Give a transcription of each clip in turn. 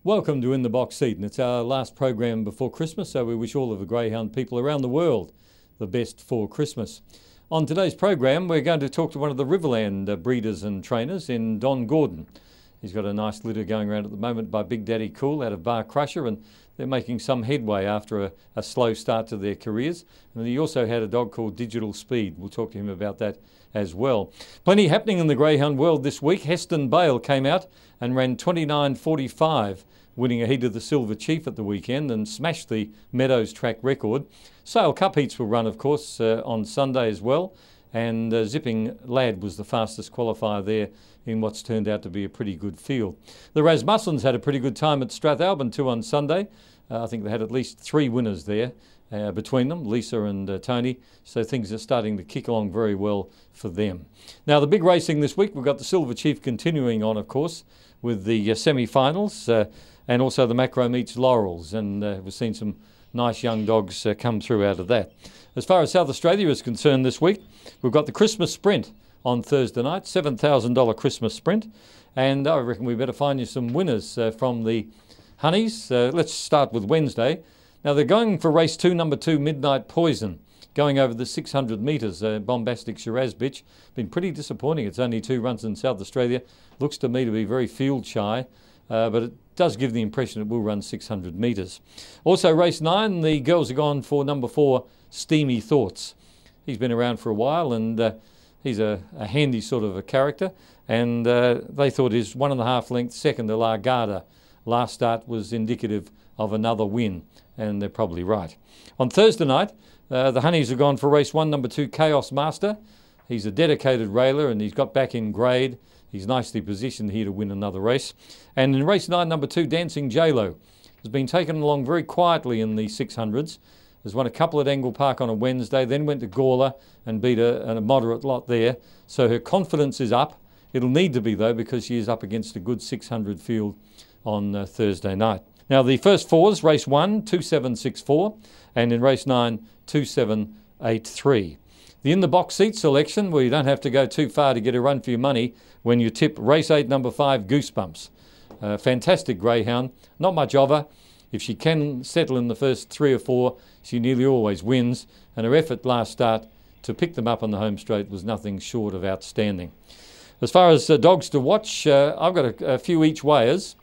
Welcome to In the Box Seat, and it's our last program before Christmas, so we wish all of the greyhound people around the world the best for Christmas. On today's program, we're going to talk to one of the Riverland breeders and trainers in Don Gordon. He's got a nice litter going around at the moment by Big Daddy Cool out of Bar Crusher, and they're making some headway after a slow start to their careers. And he also had a dog called Digital Speed. We'll talk to him about that as well. Plenty happening in the greyhound world this week. Heston Bale came out and ran 29.45, winning a heat of the Silver Chief at the weekend and smashed the Meadows track record. Sale Cup heats will run, of course, on Sunday as well. And Zipping Lad was the fastest qualifier there in what's turned out to be a pretty good field. The Rasmussens had a pretty good time at Strathalbyn too on Sunday. I think they had at least 3 winners there between them, Lisa and Tony. So things are starting to kick along very well for them. Now the big racing this week, we've got the Silver Chief continuing on, of course, with the semi-finals and also the Macro Meets Laurels. And we've seen some nice young dogs come through out of that. As far as South Australia is concerned this week, we've got the Christmas Sprint on Thursday night, $7,000 Christmas Sprint. And I reckon we better find you some winners from the Honeys. Let's start with Wednesday. Now they're going for race 2, number 2, Midnight Poison, going over the 600 metres. Bombastic Shiraz bitch. Been pretty disappointing. It's only 2 runs in South Australia. Looks to me to be very field shy, but it does give the impression it will run 600 metres. Also race 9, the girls are gone for number 4, Steamy Thoughts. He's been around for a while and he's a handy sort of a character, and they thought his 1.5 length second to La Garda last start was indicative of another win, and they're probably right. On Thursday night, the Honeys have gone for race 1, number 2, Chaos Master. He's a dedicated railer and he's got back in grade. He's nicely positioned here to win another race. And in race 9, number 2, Dancing J-Lo has been taken along very quietly in the 600s. Has won a couple at Angle Park on a Wednesday, then went to Gawler and beat a moderate lot there. So her confidence is up. It'll need to be, though, because she is up against a good 600 field on Thursday night. Now, the first 4s, race 1, 2764, and in race 9, 2783. The In the Box Seat selection, well, you don't have to go too far to get a run for your money when you tip race 8, number 5, Goosebumps. Fantastic greyhound, not much of her. If she can settle in the first 3 or 4, she nearly always wins, and her effort last start to pick them up on the home straight was nothing short of outstanding. As far as dogs to watch, I've got a few each wayers.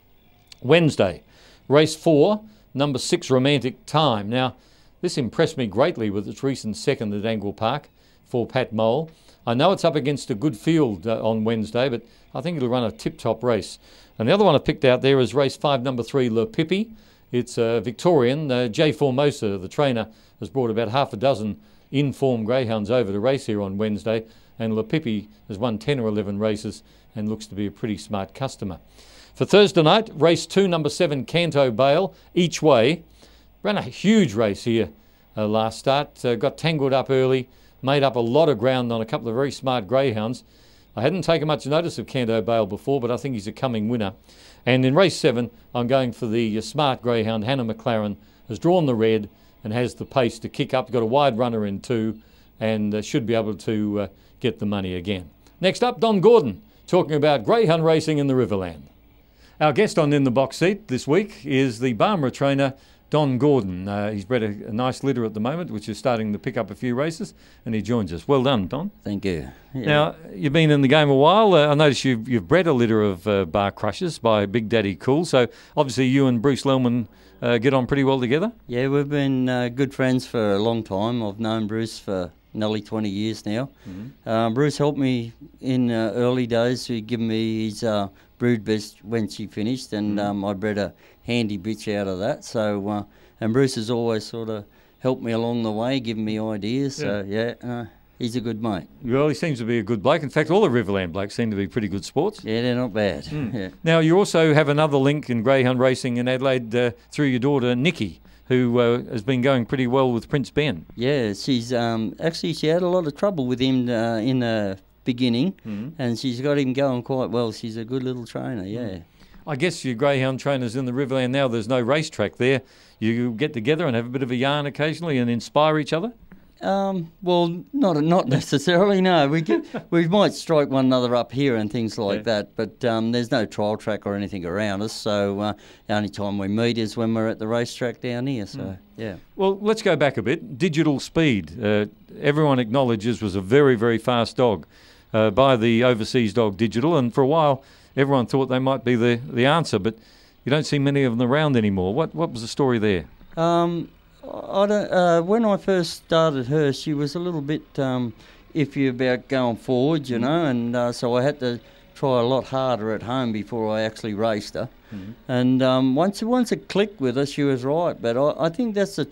Wednesday, race 4, number 6, Romantic Time. Now, this impressed me greatly with its recent second at Angle Park for Pat Mole. I know it's up against a good field on Wednesday, but I think it'll run a tip-top race. And the other one I picked out there is race 5, number 3, Le Pippi. It's Victorian. Jay Formosa, the trainer, has brought about half a dozen in-form greyhounds over to race here on Wednesday, and Le Pippi has won 10 or 11 races and looks to be a pretty smart customer. For Thursday night, race 2, number 7, Canto Bale, each way. Ran a huge race here last start. Got tangled up early, made up a lot of ground on a couple of very smart greyhounds. I hadn't taken much notice of Canto Bale before, but I think he's a coming winner. And in race 7, I'm going for the smart greyhound. Hannah McLaren has drawn the red and has the pace to kick up. Got a wide runner in 2 and should be able to get the money again. Next up, Don Gordon, talking about greyhound racing in the Riverland. Our guest on In the Box Seat this week is the Barmera trainer, Don Gordon. He's bred a nice litter at the moment, which is starting to pick up a few races, and he joins us. Well done, Don. Thank you. Yeah. Now, you've been in the game a while. I notice you've bred a litter of Bar Crushers by Big Daddy Cool, so obviously you and Bruce Lellman get on pretty well together? Yeah, we've been good friends for a long time. I've known Bruce for nearly 20 years now. Mm-hmm. Bruce helped me in early days. He'd given me his brood best when she finished, and I bred a handy bitch out of that. So, and Bruce has always sort of helped me along the way, given me ideas. So, yeah, he's a good mate. Well, he seems to be a good bloke. In fact, all the Riverland blokes seem to be pretty good sports. Yeah, they're not bad. Yeah. Now, you also have another link in greyhound racing in Adelaide through your daughter, Nikki, who has been going pretty well with Prince Ben. Yeah, she's actually, she had a lot of trouble with him in the beginning, and she's got him going quite well. She's a good little trainer, yeah. I guess your greyhound trainers in the Riverland now, there's no racetrack there. You get together and have a bit of a yarn occasionally and inspire each other? Well, not necessarily. No, we might strike one another up here and things like that. But there's no trial track or anything around us. So the only time we meet is when we're at the racetrack down here. So yeah. Well, let's go back a bit. Digital Speed, everyone acknowledges was a very, very fast dog by the overseas dog Digital, and for a while everyone thought they might be the answer, but you don't see many of them around anymore. What was the story there? I don't. When I first started her, she was a little bit iffy about going forward, you know, and so I had to try a lot harder at home before I actually raced her. And once it clicked with her, she was right. But I think that's the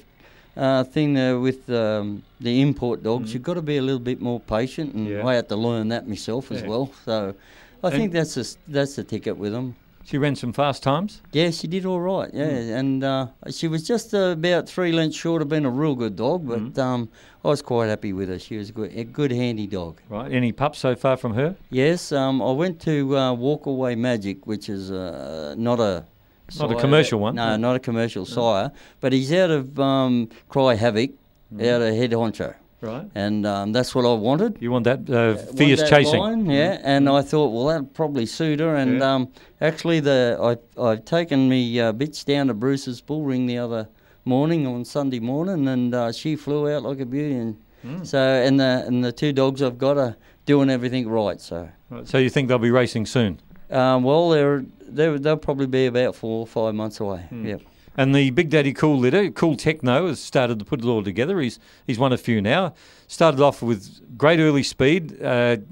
thing there with the import dogs. You've got to be a little bit more patient, and I had to learn that myself as well. So I think that's the ticket with them. She ran some fast times? Yeah, she did all right, and she was just about 3 lengths short of being a real good dog, but I was quite happy with her. She was a good handy dog. Right. Any pups so far from her? Yes, I went to Walkaway Magic, which is not a sire. Not a commercial one? No, not a commercial sire, but he's out of Cry Havoc, out of Head Honcho. Right. And that's what I wanted. You want that fierce chasing? Line, and I thought, well, that'd probably suit her. And actually, I've taken me bitch down to Bruce's Bull Ring the other morning on Sunday morning, and she flew out like a beauty. And so, and the 2 dogs I've got are doing everything right. So, so you think they'll be racing soon? Well, they'll probably be about 4 or 5 months away. Yep. And the Big Daddy Cool litter, Cool Techno, has started to put it all together. He's won a few now. Started off with great early speed.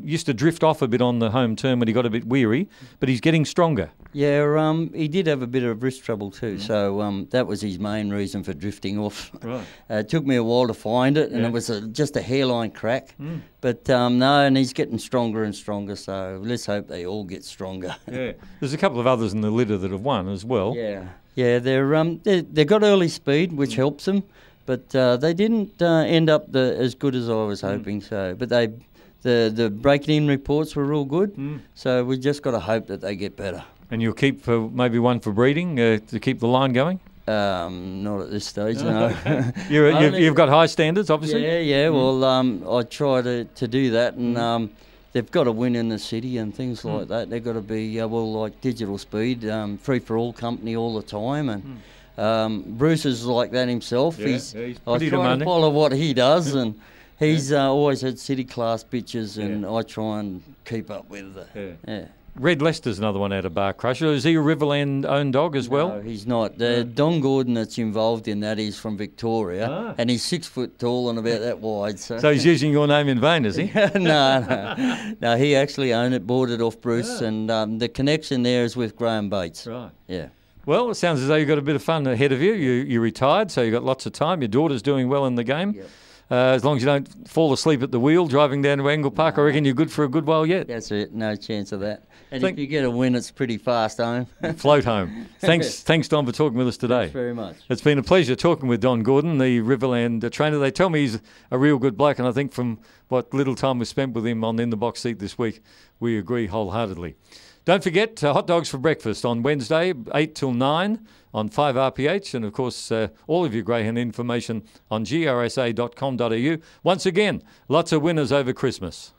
Used to drift off a bit on the home turn when he got a bit weary, but he's getting stronger. Yeah, he did have a bit of wrist trouble too, so that was his main reason for drifting off. Right. It took me a while to find it, and it was just a hairline crack. But no, and he's getting stronger and stronger, so let's hope they all get stronger. Yeah, there's a couple of others in the litter that have won as well. Yeah, they've got early speed, which helps them, but they didn't end up as good as I was hoping. So, but the breaking in reports were real good. So we just got to hope that they get better. And you'll keep maybe one for breeding to keep the line going? Not at this stage, no. You've got high standards, obviously. Yeah. Well, I try to do that, and they've got to win in the city and things like that. They've got to be like Digital Speed, free for all company all the time, and Bruce is like that himself. I try to follow what he does, and he's always had city class bitches, and I try and keep up with it. Red Leicester's another one out of Bar Crusher. Is he a Riverland owned dog as well? No, he's not. Don Gordon that's involved in that is from Victoria, and he's 6 foot tall and about that wide. So he's using your name in vain, is he? No, he actually owned it, bought it off Bruce, and the connection there is with Graham Bates. Right. Yeah. Well, it sounds as though you've got a bit of fun ahead of you. You retired, so you've got lots of time. Your daughter's doing well in the game. Yep. As long as you don't fall asleep at the wheel driving down to Angle Park, I reckon you're good for a good while yet. That's it. No chance of that. And if you get a win, it's pretty fast home. Float home. Thanks, Don, for talking with us today. Thanks very much. It's been a pleasure talking with Don Gordon, the Riverland trainer. They tell me he's a real good bloke, and I think from what little time we spent with him on In the Box seat this week, we agree wholeheartedly. Don't forget, Hot Dogs for Breakfast on Wednesday, 8 till 9 on 5RPH. And, of course, all of your greyhound information on grsa.com.au. Once again, lots of winners over Christmas.